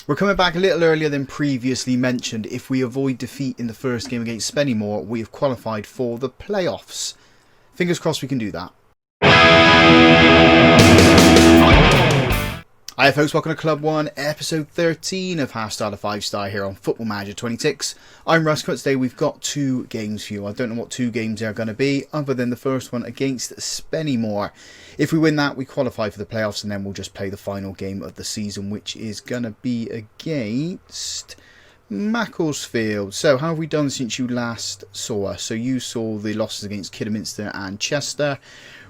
We're coming back a little earlier than previously mentioned. If we avoid defeat in the first game against Spennymoor, we have qualified for the playoffs. Fingers crossed we can do that. Hi folks, welcome to Club 1, episode 13 of Half Star to 5 Star here on Football Manager 26. I'm Roccat. Today we've got two games for you. I don't know what two games they're going to be, other than the first one against Spennymoor. If we win that, we qualify for the playoffs, and then we'll just play the final game of the season, which is going to be against Macclesfield. So, how have we done since you last saw us? So, you saw the losses against Kidderminster and Chester.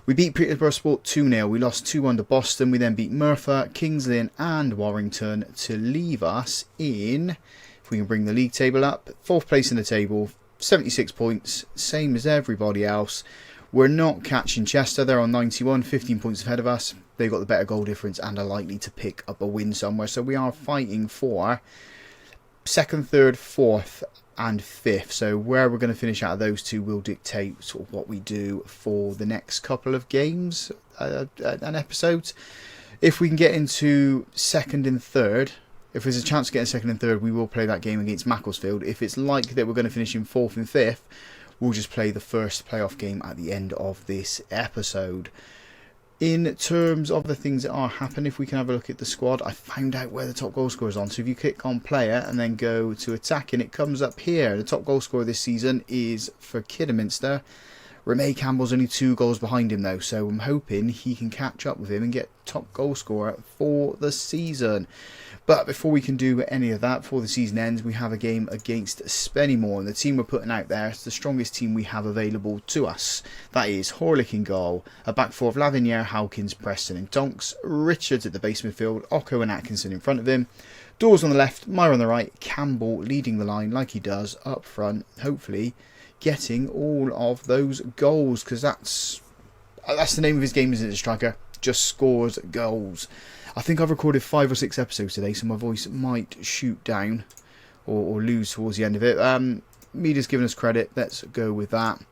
We beat Peterborough Sport 2-0. We lost 2-1 to Boston. We then beat Merthyr, Kings Lynn and Warrington to leave us in, if we can bring the league table up, 4th place in the table, 76 points, same as everybody else. We're not catching Chester. They're on 91, 15 points ahead of us. They've got the better goal difference and are likely to pick up a win somewhere. So we are fighting for 2nd, 3rd, 4th and 5th. So where we're going to finish out of those two will dictate sort of what we do for the next couple of games and episodes. If we can get into 2nd and 3rd, if there's a chance to get in 2nd and 3rd, we will play that game against Macclesfield. If it's likely that we're going to finish in 4th and 5th, we'll just play the first playoff game at the end of this episode. In terms of the things that are happening, if we can have a look at the squad, I found out where the top goal scorer is on. So if you click on player and then go to attacking, it comes up here. The top goal scorer this season is for Kidderminster. Remay Campbell's only 2 goals behind him though, so I'm hoping he can catch up with him and get top goal scorer for the season. But before we can do any of that, before the season ends, we have a game against Spennymoor, and the team we're putting out there is the strongest team we have available to us. That is Horlick in goal, a back four of Lavigne, Howkins, Preston and Tonks, Richards at the base midfield, Ocko and Atkinson in front of him, Dawes on the left, Meyer on the right, Campbell leading the line like he does up front, hopefully getting all of those goals, because that's the name of his game, isn't it, striker? Just scores goals. I think I've recorded 5 or 6 episodes today, so my voice might shoot down or lose towards the end of it. Media's given us credit. Let's go with that.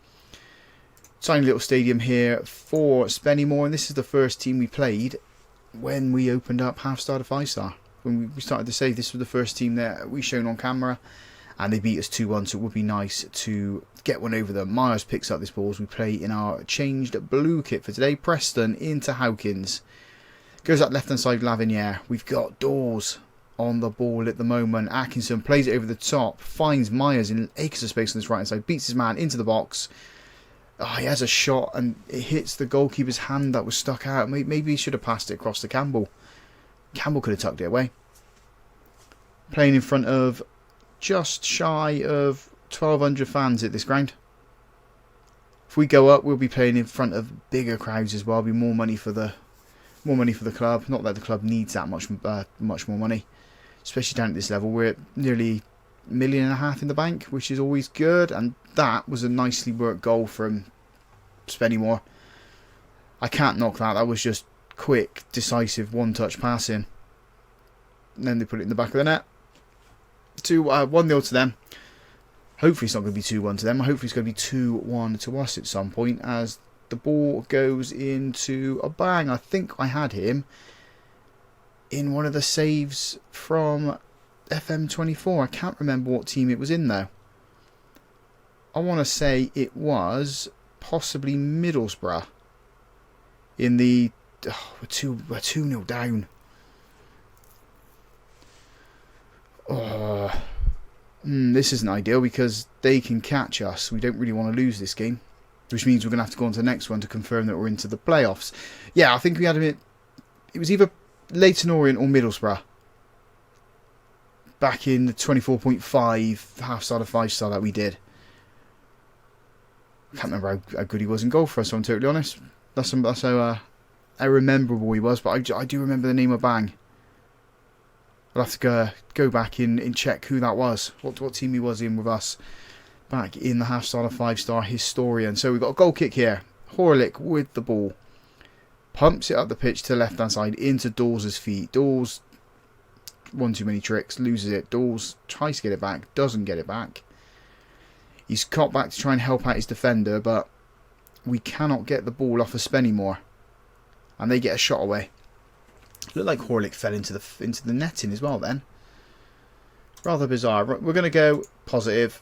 Tiny little stadium here for Spennymoor, and this is the first team we played when we opened up Half Star to 5 Star. When we started to say this was the first team that we shown on camera, and they beat us 2-1, so it would be nice to get one over them. Myers picks up this ball as we play in our changed blue kit for today. Preston into Howkins. Goes up left hand side, Lavigne. We've got Dawes on the ball at the moment. Atkinson plays it over the top, finds Myers in acres of space on this right hand side, beats his man into the box. Oh, he has a shot and it hits the goalkeeper's hand that was stuck out. Maybe he should have passed it across to Campbell. Campbell could have tucked it away. Playing in front of just shy of 1,200 fans at this ground. If we go up, we'll be playing in front of bigger crowds as well. Be more money for the club. Not that the club needs that much more money, especially down at this level. We're at nearly $1.5 million in the bank, which is always good. And that was a nicely worked goal from Spennymoor. I can't knock that. That was just quick, decisive, one-touch passing. And then they put it in the back of the net. 1-0 to them. Hopefully it's not going to be 2-1 to them. Hopefully it's going to be 2-1 to us at some point, as the ball goes into a bang. I think I had him in one of the saves from FM24. I can't remember what team it was in though. I want to say it was possibly Middlesbrough. In the... we're 2-0 down. This isn't ideal because they can catch us. We don't really want to lose this game, which means we're going to have to go on to the next one to confirm that we're into the playoffs. Yeah, I think we had it was either Leyton Orient or Middlesbrough back in the 24.5 half star to 5 star that we did. I can't remember how good he was in goal for us, so I'm totally honest. That's how rememberable he was, but I do remember the name of Bang. I'll have to go back and check who that was, what team he was in with us back in the half star to 5 star historian. So we've got a goal kick here. Horlick with the ball. Pumps it up the pitch to the left hand side into Dawes' feet. Dawes, one too many tricks, loses it. Dawes tries to get it back, doesn't get it back. He's caught back to try and help out his defender, but we cannot get the ball off of Spennymoor. And they get a shot away. Looked like Horlick fell into the netting as well then. Rather bizarre. We're going to go positive.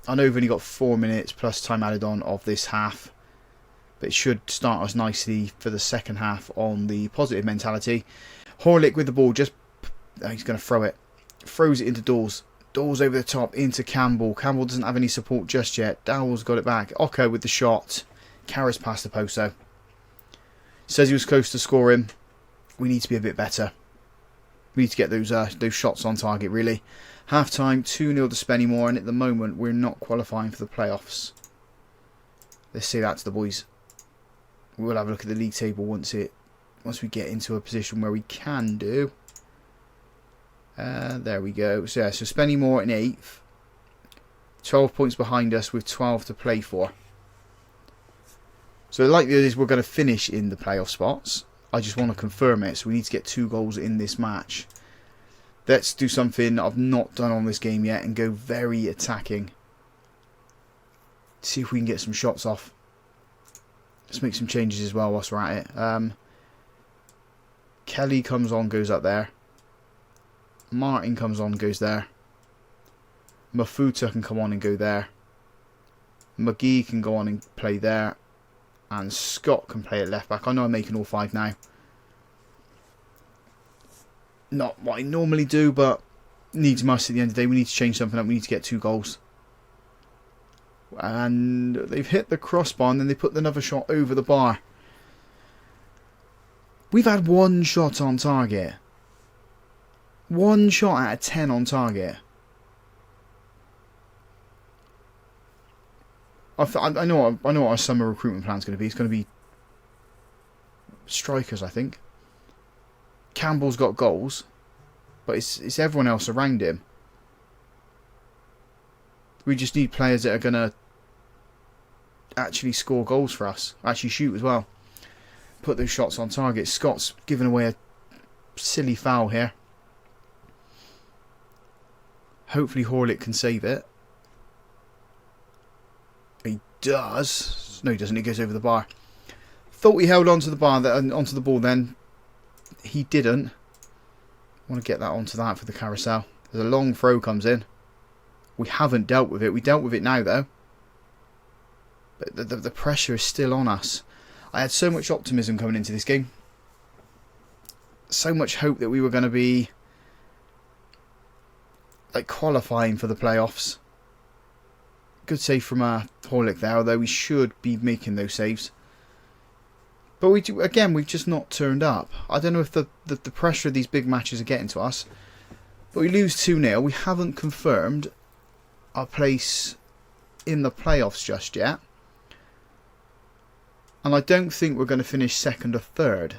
I know we've only got 4 minutes plus time added on of this half. But it should start us nicely for the second half on the positive mentality. Horlick with the ball. Just... Oh, he's going to throw it. Throws it into Dawes. Dawes over the top into Campbell. Campbell doesn't have any support just yet. Dowell's got it back. Occo with the shot. Karras past the post though. Says he was close to scoring. We need to be a bit better. We need to get those shots on target really. Half time 2-0 to Spennymoor, and at the moment we're not qualifying for the playoffs. Let's say that to the boys. We'll have a look at the league table once we get into a position where we can do. There we go. So yeah, so Spennymoor in 8th. 12 points behind us with 12 to play for. So the likelihood is we're going to finish in the playoff spots. I just want to confirm it, so we need to get 2 goals in this match. Let's do something I've not done on this game yet and go very attacking. See if we can get some shots off. Let's make some changes as well whilst we're at it. Kelly comes on, goes up there. Martin comes on, goes there. Mafuta can come on and go there. McGee can go on and play there. And Scott can play at left back. I know I'm making all 5 now. Not what I normally do, but needs must at the end of the day. We need to change something up. We need to get 2 goals. And they've hit the crossbar and then they put another shot over the bar. We've had 1 shot on target. 1 shot out of 10 on target. I know what our summer recruitment plan is going to be. It's going to be strikers, I think. Campbell's got goals, but it's everyone else around him. We just need players that are going to actually score goals for us. Actually shoot as well. Put those shots on target. Scott's giving away a silly foul here. Hopefully Horlick can save it. He does. No, he doesn't. He goes over the bar. Thought he held onto the bar, onto the ball then. He didn't. Want to get that onto that for the carousel. There's a long throw comes in. We haven't dealt with it. We dealt with it now though. But the pressure is still on us. I had so much optimism coming into this game. So much hope that we were going to be like qualifying for the playoffs. Good save from Horlick there, although we should be making those saves. But we've just not turned up. I don't know if the pressure of these big matches are getting to us. But we lose 2-0. We haven't confirmed our place in the playoffs just yet. And I don't think we're going to finish 2nd or 3rd.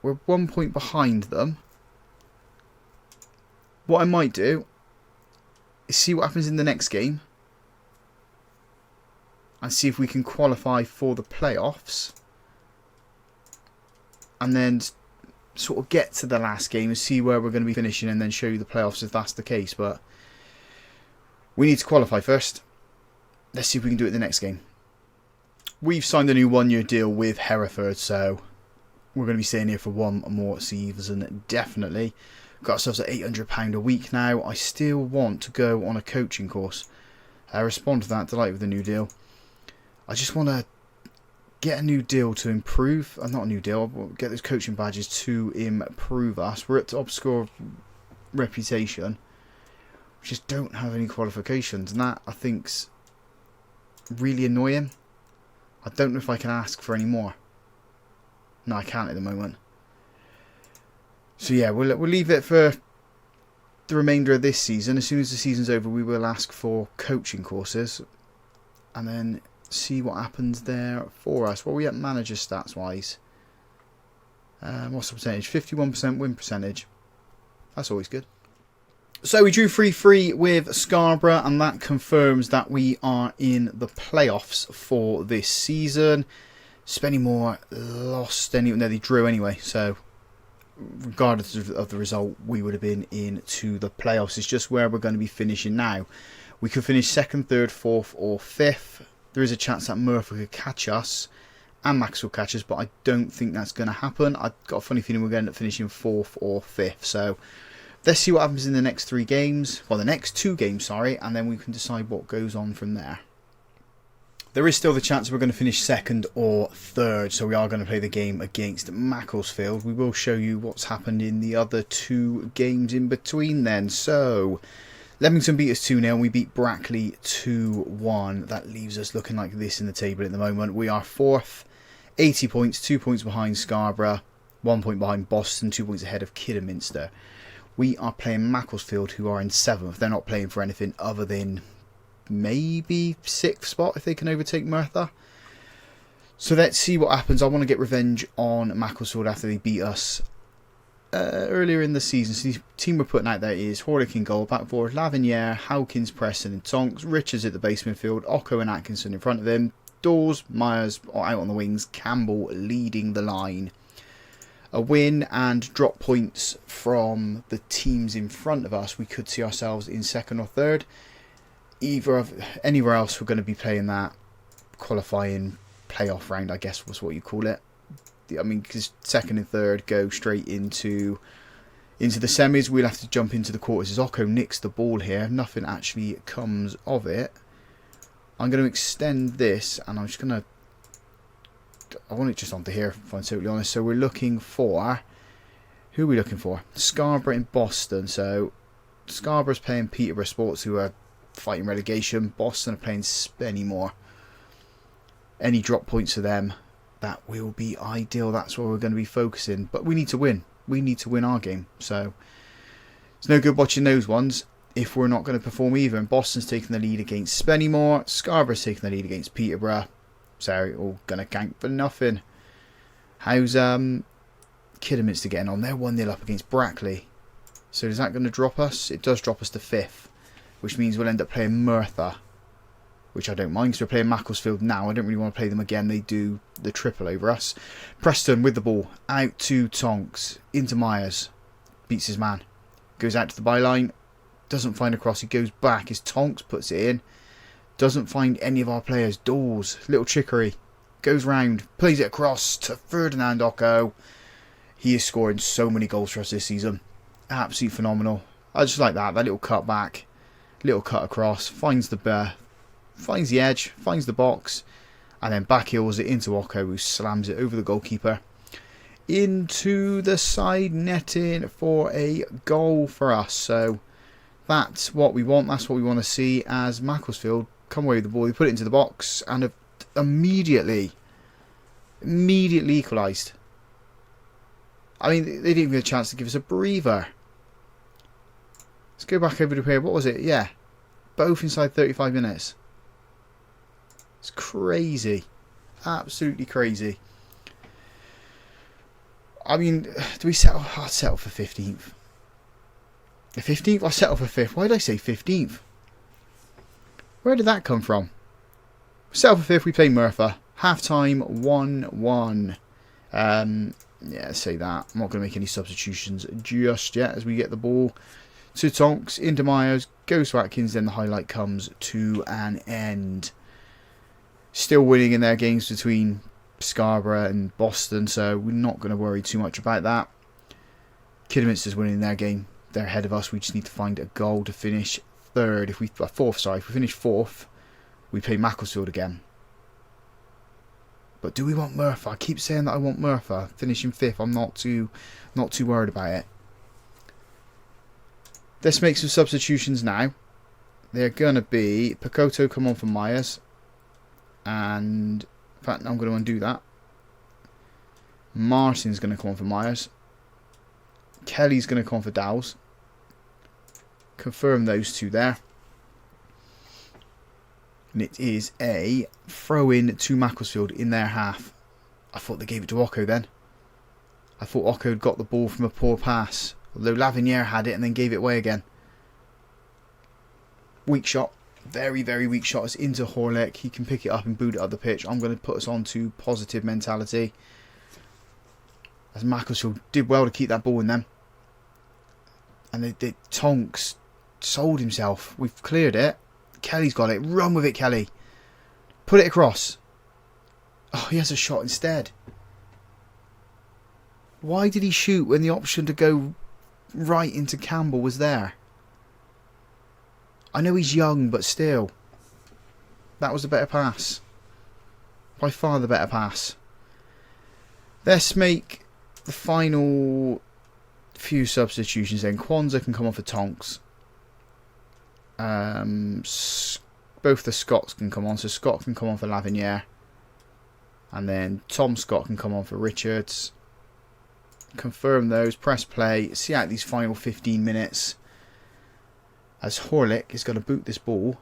We're 1 point behind them. What I might do is see what happens in the next game. And see if we can qualify for the playoffs. And then sort of get to the last game and see where we're going to be finishing and then show you the playoffs if that's the case. But we need to qualify first. Let's see if we can do it in the next game. We've signed a new 1-year deal with Hereford, so we're going to be staying here for 1 more season, definitely. Got ourselves at £800 a week now. I still want to go on a coaching course. I respond to that, delighted with the new deal. I just want to get a new deal to improve. Not a new deal, but get those coaching badges to improve us. We're at top score reputation. We just don't have any qualifications, and that I think's really annoying. I don't know if I can ask for any more. No, I can't at the moment. So yeah, we'll leave it for the remainder of this season. As soon as the season's over, we will ask for coaching courses. And then see what happens there for us. What are we at manager stats wise? What's the percentage? 51% win percentage. That's always good. So we drew 3-3 with Scarborough, and that confirms that we are in the playoffs for this season. Spennymoor lost no, they drew anyway, so regardless of the result, we would have been into the playoffs. It's just where we're going to be finishing now. We could finish 2nd, 3rd, 4th or 5th. There is a chance that Murphy could catch us and Max will catch us, but I don't think that's going to happen. I've got a funny feeling we're going to end up finishing 4th or 5th, so Let's see what happens in the next 3 games. Well, the next 2 games, sorry. And then we can decide what goes on from there. There is still the chance we're going to finish 2nd or 3rd. So we are going to play the game against Macclesfield. We will show you what's happened in the other 2 games in between then. So Leamington beat us 2-0. We beat Brackley 2-1. That leaves us looking like this in the table at the moment. We are 4th. 80 points, 2 points behind Scarborough, 1 point behind Boston, 2 points ahead of Kidderminster. We are playing Macclesfield, who are in 7th. They're not playing for anything other than maybe 6th spot if they can overtake Merthyr. So let's see what happens. I want to get revenge on Macclesfield after they beat us earlier in the season. So the team we're putting out there is Horlick in goal, back forward Laviniere, Howkins, Preston and Tonks, Richards at the base midfield, Ocko and Atkinson in front of him, Dawes, Myers out on the wings, Campbell leading the line. A win and drop points from the teams in front of us, we could see ourselves in 2nd or 3rd. Anywhere else we're going to be playing that qualifying playoff round, I guess was what you call it. I mean, because 2nd and 3rd go straight into the semis. We'll have to jump into the quarters as Ocko nicks the ball here. Nothing actually comes of it. I'm going to extend this, and I'm just going to... I want it just onto here, if I'm totally honest. So we're looking for... Who are we looking for? Scarborough in Boston. So Scarborough's playing Peterborough Sports, who are fighting relegation. Boston are playing Spennymoor. Any drop points for them, that will be ideal. That's where we're going to be focusing. But we need to win. We need to win our game. So it's no good watching those ones if we're not going to perform either. And Boston's taking the lead against Spennymoor. Scarborough's taking the lead against Peterborough. So all going to gank for nothing. How's Kidderminster getting on? They're 1-0 up against Brackley. So is that going to drop us? It does drop us to 5th. Which means we'll end up playing Merthyr. Which I don't mind because we're playing Macclesfield now. I don't really want to play them again. They do the triple over us. Preston with the ball. Out to Tonks. Into Myers. Beats his man. Goes out to the byline. Doesn't find a cross. He goes back. His Tonks puts it in. Doesn't find any of our players. Dawes. Little trickery. Goes round. Plays it across to Ferdinand Ocko. He is scoring so many goals for us this season. Absolutely phenomenal. I just like that. That little cut back. Little cut across. Finds the edge. Finds the box. And then backheels it into Ocko, who slams it over the goalkeeper. Into the side netting for a goal for us. So that's what we want. That's what we want to see as Macclesfield come away with the ball. They put it into the box and have immediately equalised. I mean, they didn't even get a chance to give us a breather. Let's go back over to here. What was it? Yeah. Both inside 35 minutes. It's crazy. Absolutely crazy. I mean, do we settle? I'll settle for 15th. The 15th? I'll settle for 5th. Why did I say 15th? Where did that come from? Settle for 5th. We play Merthyr. Half time 1-1. Yeah, let's say that. I'm not going to make any substitutions just yet as we get the ball to Tonks, into Myers, goes to Atkins, then the highlight comes to an end. Still winning in their games between Scarborough and Boston, so we're not going to worry too much about that. Kidderminster's winning their game. They're ahead of us. We just need to find a goal to finish 3rd. If we finish 4th, we play Macclesfield again. But do we want Merthyr? I keep saying that I want Merthyr. Finishing 5th, I'm not too worried about it. Let's make some substitutions now. They're going to be Picoto come on for Myers. And in fact, I'm going to undo that. Martin's going to come on for Myers. Kelly's going to come on for Dowles. Confirm those two there. And it is a throw-in to Macclesfield in their half. I thought they gave it to Ocko then. I thought Ocko had got the ball from a poor pass. Although Laviniere had it and then gave it away again. Weak shot. Very, very weak shot. It's into Horlick. He can pick it up and boot it up the pitch. I'm going to put us on to positive mentality. As Macclesfield did well to keep that ball in them. And Tonks sold himself. We've cleared it. Kelly's got it. Run with it, Kelly. Put it across. Oh, he has a shot instead. Why did he shoot when the option to go right into Campbell was there. I know he's young, but still. That was the better pass. By far the better pass. Let's make the final few substitutions then. Kwanzaa can come on for Tonks. Both the Scotts can come on. So Scott can come on for Laviniere. And then Tom Scott can come on for Richards. Confirm those. Press play. See out these final 15 minutes. As Horlick is going to boot this ball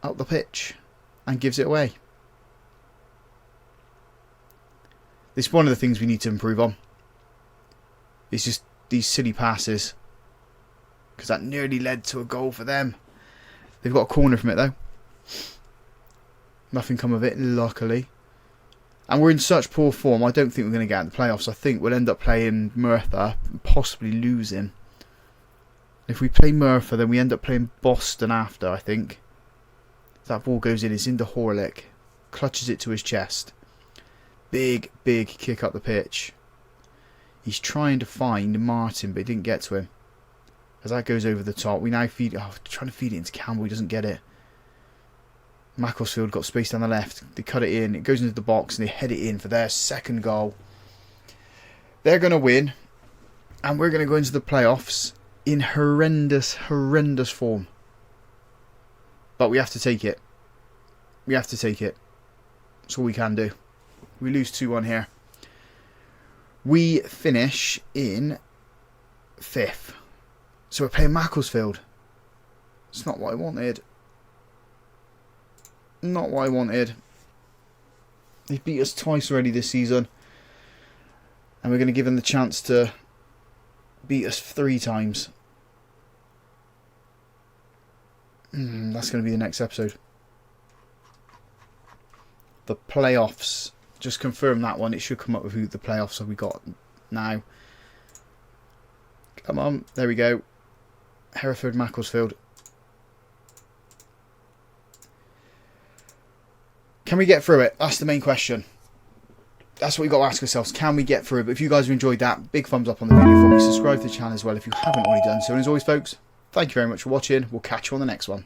up the pitch. And gives it away. This is one of the things we need to improve on. It's just these silly passes. Because that nearly led to a goal for them. They've got a corner from it though. Nothing come of it, luckily. And we're in such poor form, I don't think we're going to get out of the playoffs. I think we'll end up playing Merthyr and possibly losing. If we play Merthyr, then we end up playing Boston after, I think. That ball goes in, it's into Horlick. Clutches it to his chest. Big kick up the pitch. He's trying to find Martin, but he didn't get to him. As that goes over the top, we now feed... Oh, trying to feed it into Campbell, he doesn't get it. Macclesfield got space down the left. They cut it in, it goes into the box, and they head it in for their second goal. They're going to win, and we're going to go into the playoffs in horrendous form. But we have to take it. We have to take it. That's all we can do. We lose 2-1 here. We finish in 5th. So we're playing Macclesfield. It's not what I wanted. Not what I wanted. They've beat us twice already this season. And we're going to give them the chance to beat us 3 times. That's going to be the next episode. The playoffs. Just confirm that one. It should come up with who the playoffs have we got now. Come on. There we go. Hereford, Macclesfield. Can we get through it? That's the main question. That's what we've got to ask ourselves. Can we get through it? But if you guys have enjoyed that, big thumbs up on the video for me. Subscribe to the channel as well if you haven't already done so. And as always, folks, thank you very much for watching. We'll catch you on the next one.